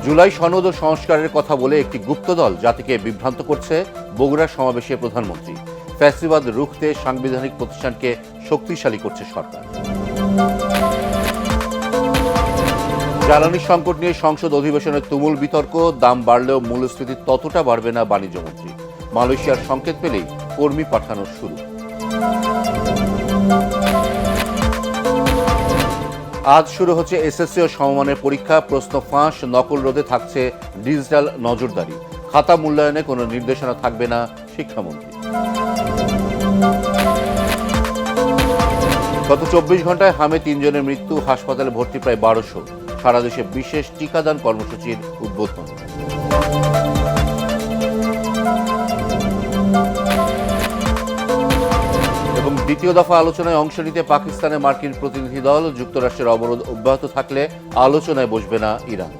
জুলাই সনদ ও সংস্কারের কথা বলে একটি গুপ্তদল জাতিকে বিভ্রান্ত করছে, বগুড়া সমাবেশে প্রধানমন্ত্রী। ফ্যাসিবাদ রুখতে সাংবিধানিক প্রতিষ্ঠানকে শক্তিশালী করছে সরকার। জ্বালানি সংকট নিয়ে সংসদ অধিবেশনে তুমুল বিতর্ক, দাম বাড়লেও মূল্যস্ফীতি ততটা বাড়বে না বাণিজ্যমন্ত্রী। মালয়েশিয়ার সংকেত পেলেই কর্মী পাঠানো শুরু। আজ শুরু হচ্ছে এসএসসি ও সমমানের পরীক্ষা। প্রশ্ন ফাঁস, নকল রোধে থাকছে ডিজিটাল নজরদারি। খাতা মূল্যায়নে কোনো নির্দেশনা থাকবে না শিক্ষামন্ত্রী। গত 24 ঘন্টায় হামে 3 জনের মৃত্যু, হাসপাতালে ভর্তি প্রায় 1200। সারা দেশে বিশেষ টিকাদান কর্মসূচির উদ্বোধন। এবং দ্বিতীয় দফা আলোচনায় অংশ নিতে পাকিস্তানে মার্কিন প্রতিনিধি দল। যুক্তরাষ্ট্রের অবরোধ অব্যাহত থাকলে আলোচনায় বসবে না ইরান।